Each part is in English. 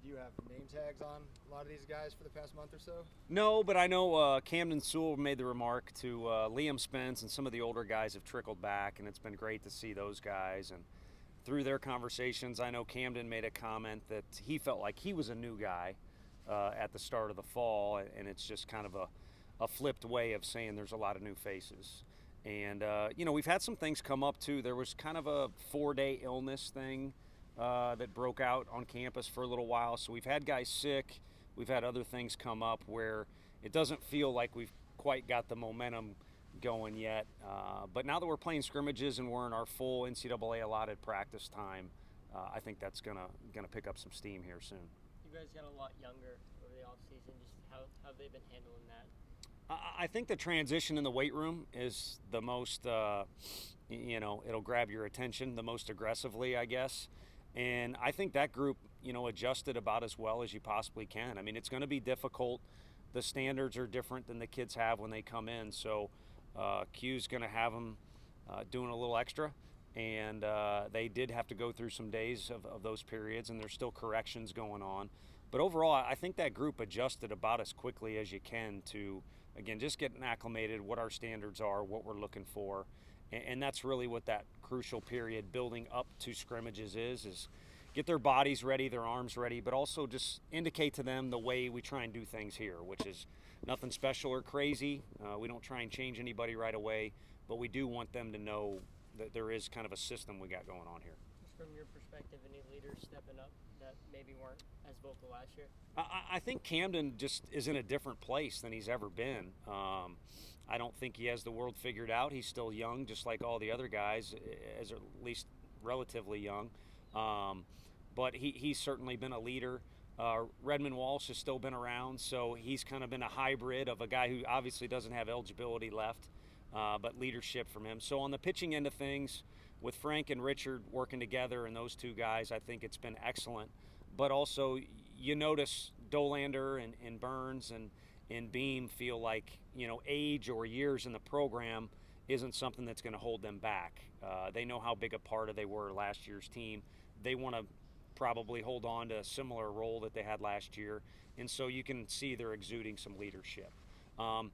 Do you have name tags on a lot of these guys for the past month or so? No, but I know Camden Sewell made the remark to Liam Spence, and some of the older guys have trickled back, and it's been great to see those guys. And through their conversations, I know Camden made a comment that he felt like he was a new guy at the start of the fall, and it's just kind of a flipped way of saying there's a lot of new faces. And, we've had some things come up too. There was kind of a 4-day illness thing that broke out on campus for a little while. So we've had guys sick. We've had other things come up where it doesn't feel like we've quite got the momentum going yet. But now that we're playing scrimmages and we're in our full NCAA allotted practice time, I think that's gonna pick up some steam here soon. You guys got a lot younger over the off season. Just how have they been handling that? I think the transition in the weight room is the most, it'll grab your attention the most aggressively, I guess. And I think that group, adjusted about as well as you possibly can. I mean, it's going to be difficult. The standards are different than the kids have when they come in. So Q's going to have them doing a little extra. And they did have to go through some days of those periods, and there's still corrections going on. But overall, I think that group adjusted about as quickly as you can to, again, just getting acclimated, what our standards are, what we're looking for. And that's really what that crucial period building up to scrimmages is get their bodies ready, their arms ready, but also just indicate to them the way we try and do things here, which is nothing special or crazy. We don't try and change anybody right away, but we do want them to know that there is kind of a system we got going on here. Just from your perspective, any leaders stepping up that maybe weren't as vocal last year? I think Camden just is in a different place than he's ever been. I don't think he has the world figured out. He's still young, just like all the other guys, as at least relatively young. But he's certainly been a leader. Redmond Walsh has still been around, so he's kind of been a hybrid of a guy who obviously doesn't have eligibility left, but leadership from him. So on the pitching end of things, with Frank and Richard working together and those two guys, I think it's been excellent. But also, you notice Dolander and Burns and Beam feel like, age or years in the program isn't something that's going to hold them back. They know how big a part of they were last year's team. They want to probably hold on to a similar role that they had last year, and so you can see they're exuding some leadership. Out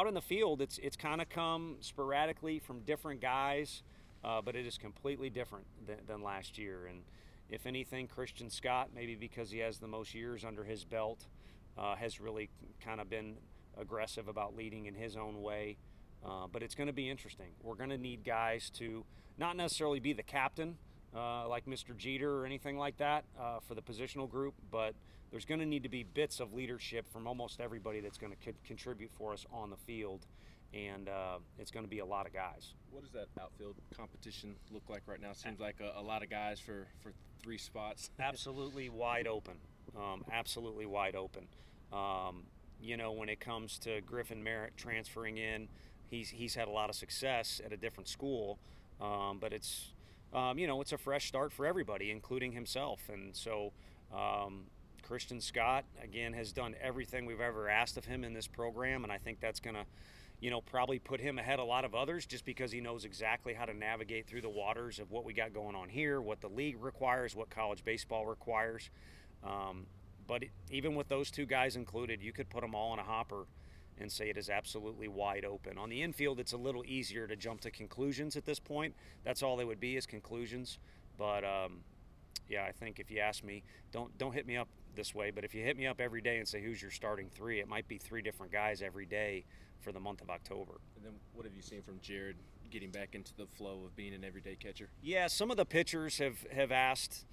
in the field, it's kind of come sporadically from different guys, but it is completely different than last year. And if anything, Christian Scott, maybe because he has the most years under his belt, has really kind of been aggressive about leading in his own way. But it's going to be interesting. We're going to need guys to not necessarily be the captain, like Mr. Jeter or anything like that for the positional group, but there's going to need to be bits of leadership from almost everybody that's going to contribute for us on the field, and it's going to be a lot of guys. What does that outfield competition look like right now? Seems like a lot of guys for 3 spots. Absolutely wide open. Absolutely wide open. When it comes to Griffin Merritt transferring in, he's had a lot of success at a different school, but it's a fresh start for everybody, including himself. And so Christian Scott, again, has done everything we've ever asked of him in this program, and I think that's going to probably put him ahead a lot of others just because he knows exactly how to navigate through the waters of what we got going on here, what the league requires, what college baseball requires. But even with those two guys included, you could put them all in a hopper and say it is absolutely wide open. On the infield, it's a little easier to jump to conclusions at this point. That's all they would be, is conclusions. But I think if you ask me, don't hit me up this way, but if you hit me up every day and say who's your starting 3, it might be 3 different guys every day for the month of October. And then what have you seen from Jared getting back into the flow of being an everyday catcher? Yeah, some of the pitchers have asked.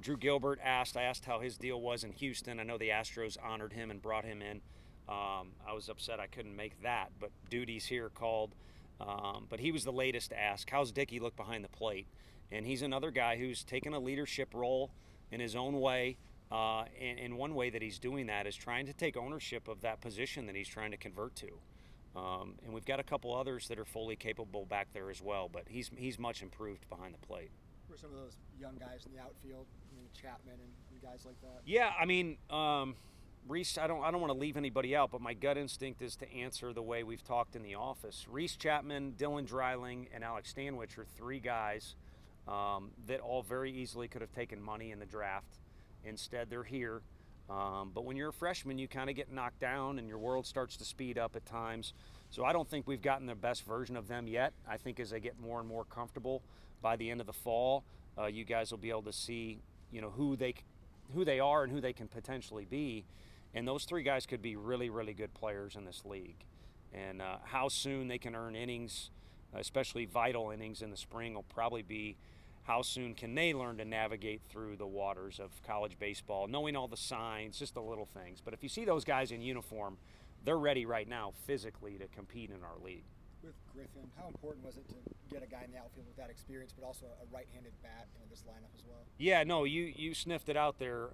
Drew Gilbert asked. I asked how his deal was in Houston. I know the Astros honored him and brought him in. I was upset I couldn't make that, but Duty's here called. But he was the latest to ask, how's Dickey look behind the plate? And he's another guy who's taken a leadership role in his own way. And one way that he's doing that is trying to take ownership of that position that he's trying to convert to. And we've got a couple others that are fully capable back there as well, but he's much improved behind the plate. Who are some of those young guys in the outfield, Chapman and guys like that? Yeah, Reese, I don't want to leave anybody out, but my gut instinct is to answer the way we've talked in the office. Reese Chapman, Dylan Dreiling, and Alex Stanwich are 3 guys that all very easily could have taken money in the draft Instead, they're here. But when you're a freshman, you kind of get knocked down and your world starts to speed up at times. So I don't think we've gotten the best version of them yet. I think as they get more and more comfortable by the end of the fall, you guys will be able to see, who they are and who they can potentially be. And those three guys could be really, really good players in this league. And how soon they can earn innings, especially vital innings in the spring, will probably be how soon can they learn to navigate through the waters of college baseball, knowing all the signs, just the little things. But if you see those guys in uniform, they're ready right now physically to compete in our league. With Griffin, how important was it to get a guy in the outfield with that experience, but also a right-handed bat in this lineup as well? Yeah, no, you sniffed it out there.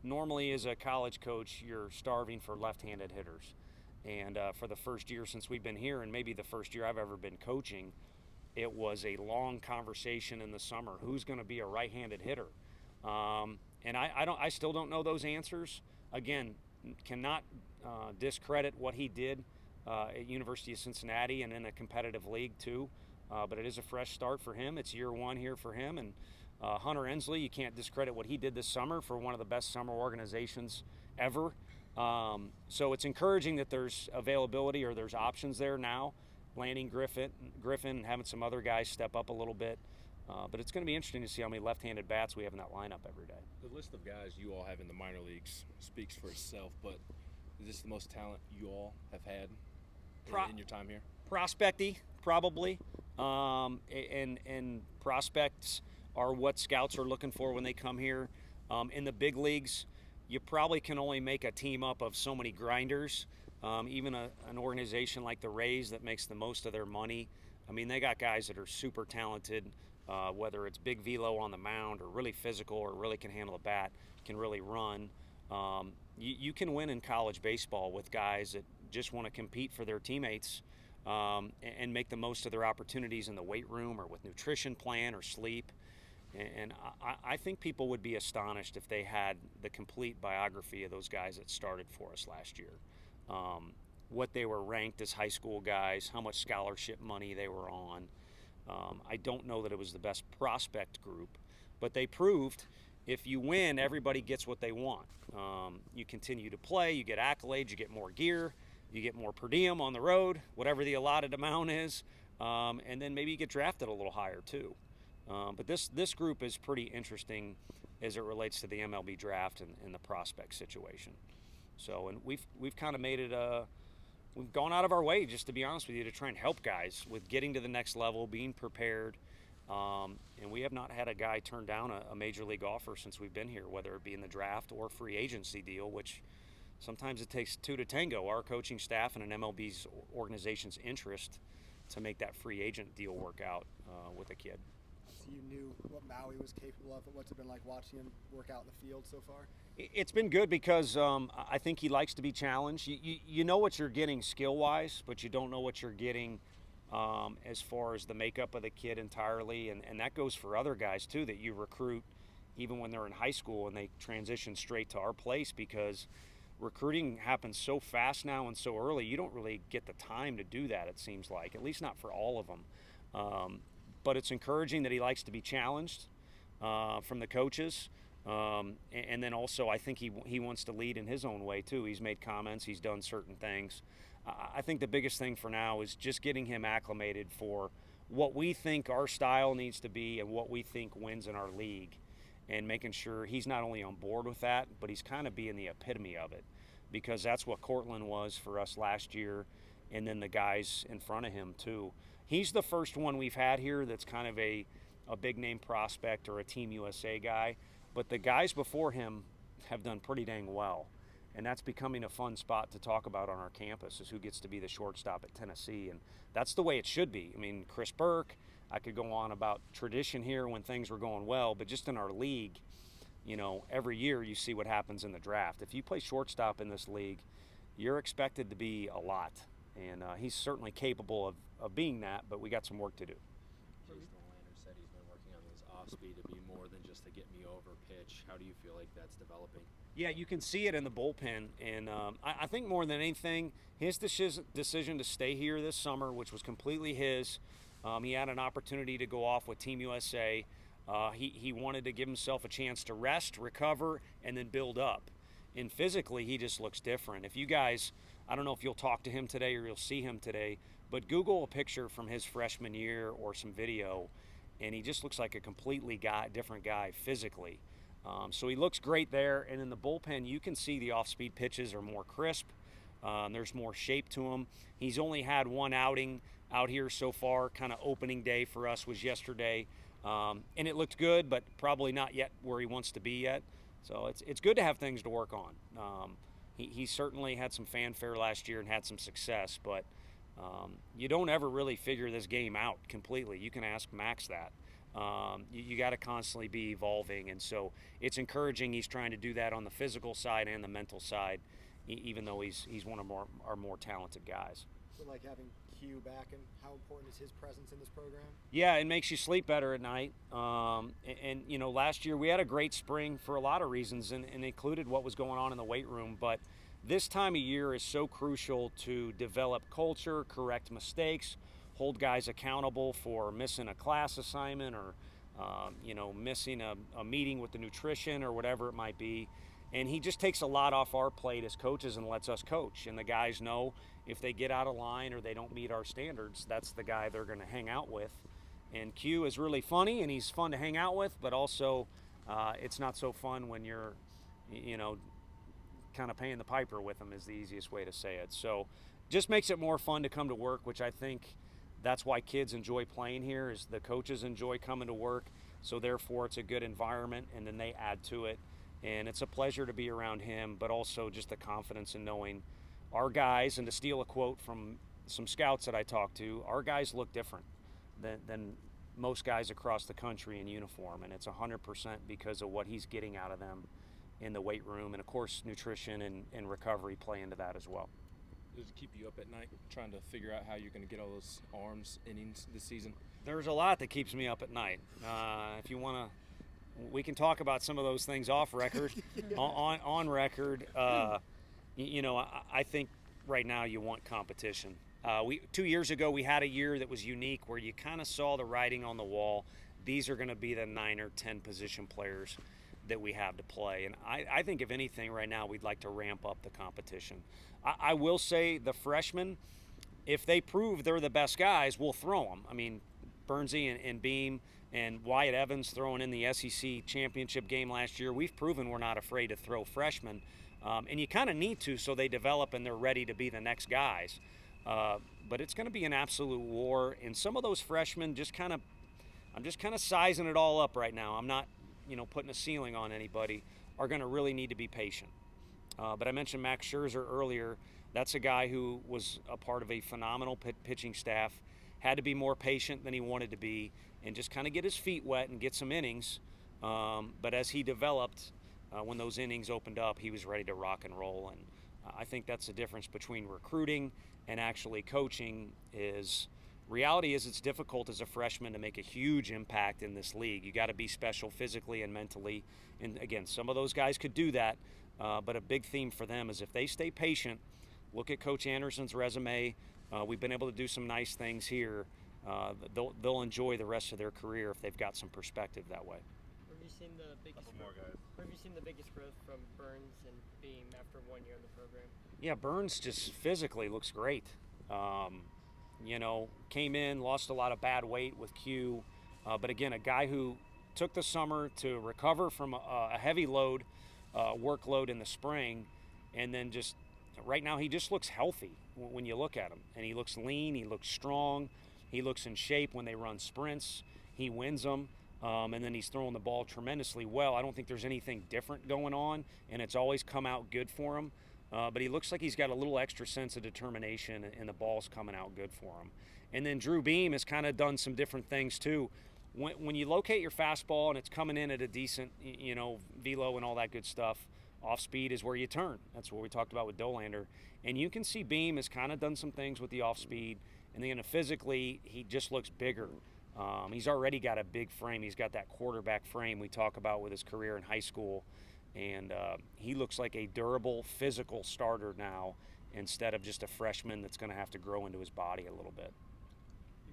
Normally, as a college coach, you're starving for left-handed hitters. And for the first year since we've been here, and maybe the first year I've ever been coaching, it was a long conversation in the summer. Who's going to be a right-handed hitter? And I still don't know those answers. Again, cannot discredit what he did at University of Cincinnati and in a competitive league too. But it is a fresh start for him. It's year one here for him. And Hunter Ensley, you can't discredit what he did this summer for one of the best summer organizations ever. So it's encouraging that there's availability or there's options there now. Landing Griffin and having some other guys step up a little bit. But it's going to be interesting to see how many left-handed bats we have in that lineup every day. The list of guys you all have in the minor leagues speaks for itself, but is this the most talent you all have had in your time here? Prospecty, probably. And prospects are what scouts are looking for when they come here. In the big leagues, you probably can only make a team up of so many grinders. Even an organization like the Rays that makes the most of their money, I mean, they got guys that are super talented, whether it's big velo on the mound or really physical or really can handle a bat, can really run. You can win in college baseball with guys that just want to compete for their teammates and make the most of their opportunities in the weight room or with nutrition plan or sleep. And I think people would be astonished if they had the complete biography of those guys that started for us last year. What they were ranked as high school guys, how much scholarship money they were on. I don't know that it was the best prospect group, but they proved if you win, everybody gets what they want. You continue to play, you get accolades, you get more gear, you get more per diem on the road, whatever the allotted amount is, and then maybe you get drafted a little higher too. But this group is pretty interesting as it relates to the MLB draft and the prospect situation. So, and we've kind of made it we've gone out of our way, just to be honest with you, to try and help guys with getting to the next level, being prepared. And we have not had a guy turn down a major league offer since we've been here, whether it be in the draft or free agency deal, which sometimes it takes two to tango. Our coaching staff and an MLB's organization's interest to make that free agent deal work out with a kid. So you knew what Maui was capable of, but what's it been like watching him work out in the field so far? It's been good because I think he likes to be challenged. You know what you're getting skill-wise, but you don't know what you're getting as far as the makeup of the kid entirely. And that goes for other guys, too, that you recruit even when they're in high school and they transition straight to our place, because recruiting happens so fast now and so early, you don't really get the time to do that, it seems like, at least not for all of them. But it's encouraging that he likes to be challenged from the coaches. And then also I think he wants to lead in his own way too. He's made comments, he's done certain things. I think the biggest thing for now is just getting him acclimated for what we think our style needs to be and what we think wins in our league, and making sure he's not only on board with that, but he's kind of being the epitome of it, because that's what Cortland was for us last year, and then the guys in front of him too. He's the first one we've had here that's kind of a big name prospect or a Team USA guy, but the guys before him have done pretty dang well. And that's becoming a fun spot to talk about on our campus, is who gets to be the shortstop at Tennessee. And that's the way it should be. I mean, Chris Burke, I could go on about tradition here when things were going well, but just in our league, every year you see what happens in the draft. If you play shortstop in this league, you're expected to be a lot. And he's certainly capable of being that, but we got some work to do. Jason Lander said he's been working on his off speed to be more than just a get me over pitch. How do you feel like that's developing? Yeah, you can see it in the bullpen, and I think more than anything, his decision to stay here this summer, which was completely his. He had an opportunity to go off with Team USA. He wanted to give himself a chance to rest, recover, and then build up. And physically, he just looks different. If you guys, I don't know if you'll talk to him today or you'll see him today, but Google a picture from his freshman year or some video, and he just looks like a completely different guy physically. So he looks great there. And in the bullpen, you can see the off-speed pitches are more crisp. There's more shape to him. He's only had one outing out here so far. Kind of opening day for us was yesterday. And it looked good, but probably not yet where he wants to be yet. So it's good to have things to work on. He certainly had some fanfare last year and had some success, but you don't ever really figure this game out completely. You can ask Max that. You got to constantly be evolving, and so it's encouraging he's trying to do that on the physical side and the mental side, even though he's one of our more talented guys. So like having Q back, and how important is his presence in this program? Yeah, it makes you sleep better at night. And you know, last year we had a great spring for a lot of reasons, and included what was going on in the weight room. But this time of year is so crucial to develop culture, correct mistakes, hold guys accountable for missing a class assignment or missing a meeting with the nutrition or whatever it might be. And he just takes a lot off our plate as coaches and lets us coach. And the guys know if they get out of line or they don't meet our standards, that's the guy they're going to hang out with. And Q is really funny, and he's fun to hang out with, but also it's not so fun when you're, kind of paying the piper with him is the easiest way to say it. So just makes it more fun to come to work, which I think that's why kids enjoy playing here, is the coaches enjoy coming to work. So therefore it's a good environment, and then they add to it. And it's a pleasure to be around him, but also just the confidence in knowing our guys, and to steal a quote from some scouts that I talked to, our guys look different than most guys across the country in uniform. And it's 100% because of what he's getting out of them in the weight room. And of course, nutrition and recovery play into that as well. Does it keep you up at night trying to figure out how you're going to get all those arms innings this season? There's a lot that keeps me up at night. If you want to, we can talk about some of those things off record. on record, I think right now you want competition. 2 years ago we had a year that was unique where you kind of saw the writing on the wall. These are going to be the 9 or 10 position players that we have to play. And I think if anything right now we'd like to ramp up the competition. I will say the freshmen, if they prove they're the best guys, we'll throw them. I mean, Bernsey and Beam and Wyatt Evans throwing in the SEC championship game last year, we've proven we're not afraid to throw freshmen. And you kind of need to, so they develop and they're ready to be the next guys. But it's going to be an absolute war. And some of those freshmen I'm just kind of sizing it all up right now. I'm not, putting a ceiling on anybody, are going to really need to be patient. But I mentioned Max Scherzer earlier. That's a guy who was a part of a phenomenal pitching staff, had to be more patient than he wanted to be, and just kind of get his feet wet and get some innings. But as he developed, when those innings opened up, he was ready to rock and roll. And I think that's the difference between recruiting and actually coaching. Reality is it's difficult as a freshman to make a huge impact in this league. You got to be special physically and mentally. And again, some of those guys could do that. But a big theme for them is if they stay patient, look at Coach Anderson's resume. We've been able to do some nice things here. They'll enjoy the rest of their career if they've got some perspective that way. Where have you seen the biggest growth from Burns and Beam after 1 year in the program? Yeah, Burns just physically looks great. Came in, lost a lot of bad weight with Q. But again, a guy who took the summer to recover from a heavy workload in the spring, and then just right now he just looks healthy when you look at him. And he looks lean, he looks strong, he looks in shape when they run sprints. He wins them. And then he's throwing the ball tremendously well. I don't think there's anything different going on, and it's always come out good for him. But he looks like he's got a little extra sense of determination, and the ball's coming out good for him. And then Drew Beam has kind of done some different things too. When you locate your fastball and it's coming in at a decent, velo and all that good stuff, off speed is where you turn. That's what we talked about with Dolander. And you can see Beam has kind of done some things with the off speed, and then physically he just looks bigger. He's already got a big frame. He's got that quarterback frame we talk about with his career in high school. And he looks like a durable, physical starter now instead of just a freshman that's going to have to grow into his body a little bit.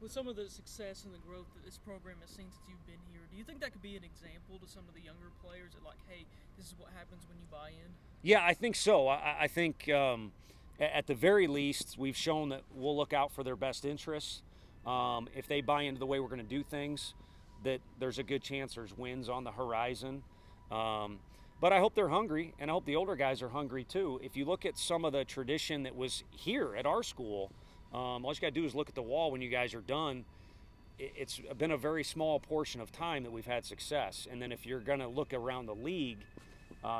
with some of the success and the growth that this program has seen since you've been here, do you think that could be an example to some of the younger players that, like, hey, this is what happens when you buy in? Yeah, I think so. I think at the very least, we've shown that we'll look out for their best interests. If they buy into the way we're going to do things, that there's a good chance there's wins on the horizon. But I hope they're hungry, and I hope the older guys are hungry too. If you look at some of the tradition that was here at our school, all you got to do is look at the wall when you guys are done. It's been a very small portion of time that we've had success. And then if you're going to look around the league,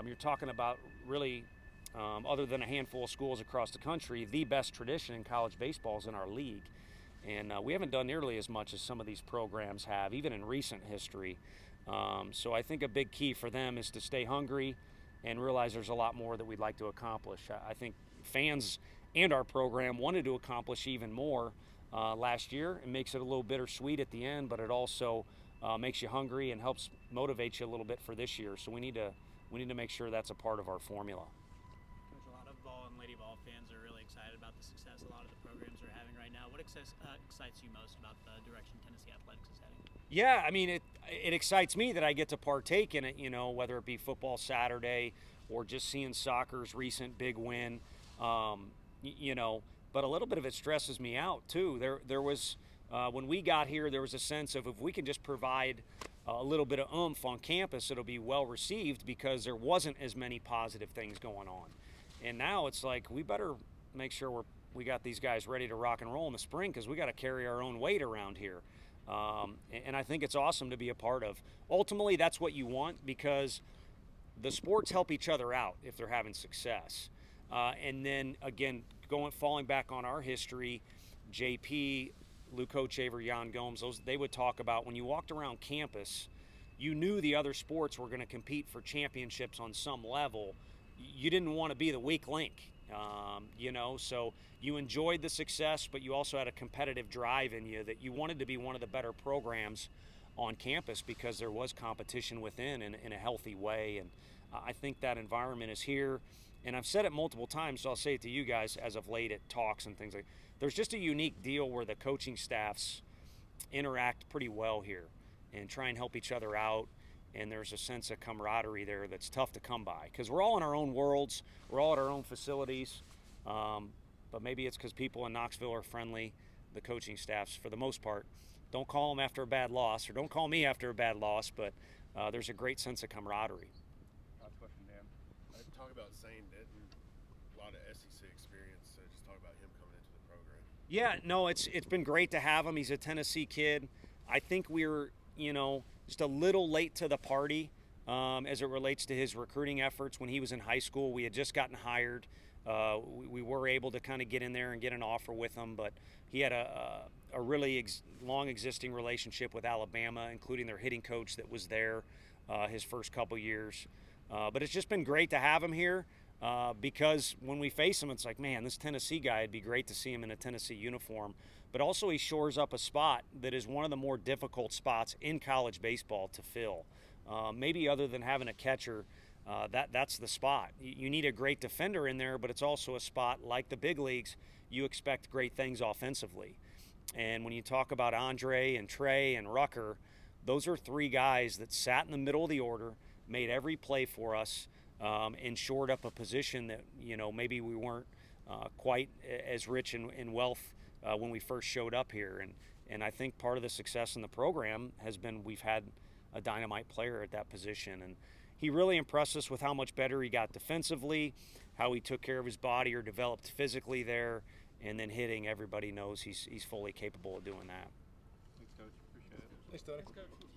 you're talking about really, other than a handful of schools across the country, the best tradition in college baseball is in our league. And we haven't done nearly as much as some of these programs have, even in recent history. So I think a big key for them is to stay hungry and realize there's a lot more that we'd like to accomplish. I think fans and our program wanted to accomplish even more last year. It makes it a little bittersweet at the end, but it also makes you hungry and helps motivate you a little bit for this year. So we need to make sure that's a part of our formula. Coach, a lot of Vol and Lady Vol fans are really excited about the success a lot of the programs are having right now. What excites you most about the direction Tennessee Athletics is heading? Yeah, I mean, it excites me that I get to partake in it, whether it be football Saturday or just seeing soccer's recent big win, but a little bit of it stresses me out too. There was, when we got here, there was a sense of if we can just provide a little bit of oomph on campus, it'll be well received because there wasn't as many positive things going on. And now it's like, we better make sure we got these guys ready to rock and roll in the spring because we got to carry our own weight around here. And I think it's awesome to be a part of. Ultimately, that's what you want because the sports help each other out if they're having success. And then, again, falling back on our history, JP, Lou Kochaver, Jan Gomes, they would talk about when you walked around campus, you knew the other sports were going to compete for championships on some level. You didn't want to be the weak link, so you enjoyed the success, but you also had a competitive drive in you that you wanted to be one of the better programs on campus because there was competition within in a healthy way. And I think that environment is here. And I've said it multiple times, so I'll say it to you guys as of late at talks and things like that. There's just a unique deal where the coaching staffs interact pretty well here and try and help each other out. And there's a sense of camaraderie there that's tough to come by because we're all in our own worlds. We're all at our own facilities. But maybe it's because people in Knoxville are friendly. The coaching staffs, for the most part, don't call them after a bad loss or don't call me after a bad loss, but there's a great sense of camaraderie. Last question, Dan. Talk about Zane Denton, a lot of SEC experience. So just talk about him coming into the program. Yeah, no, it's been great to have him. He's a Tennessee kid. I think we're, just a little late to the party as it relates to his recruiting efforts. When he was in high school, we had just gotten hired. We were able to kind of get in there and get an offer with him, but he had a really long existing relationship with Alabama, including their hitting coach that was there his first couple years. But it's just been great to have him here because when we face him, it's like, man, this Tennessee guy, it'd be great to see him in a Tennessee uniform. But also he shores up a spot that is one of the more difficult spots in college baseball to fill. Maybe other than having a catcher, that's the spot. You need a great defender in there, but it's also a spot like the big leagues. You expect great things offensively. And when you talk about Andre and Trey and Rucker, those are three guys that sat in the middle of the order, made every play for us, and shored up a position that, maybe we weren't quite as rich in wealth when we first showed up here. And I think part of the success in the program has been we've had a dynamite player at that position. And he really impressed us with how much better he got defensively, how he took care of his body or developed physically there, and then hitting. Everybody knows he's fully capable of doing that. Thanks, Coach. Appreciate it. Thanks, Tony. Thanks, Coach.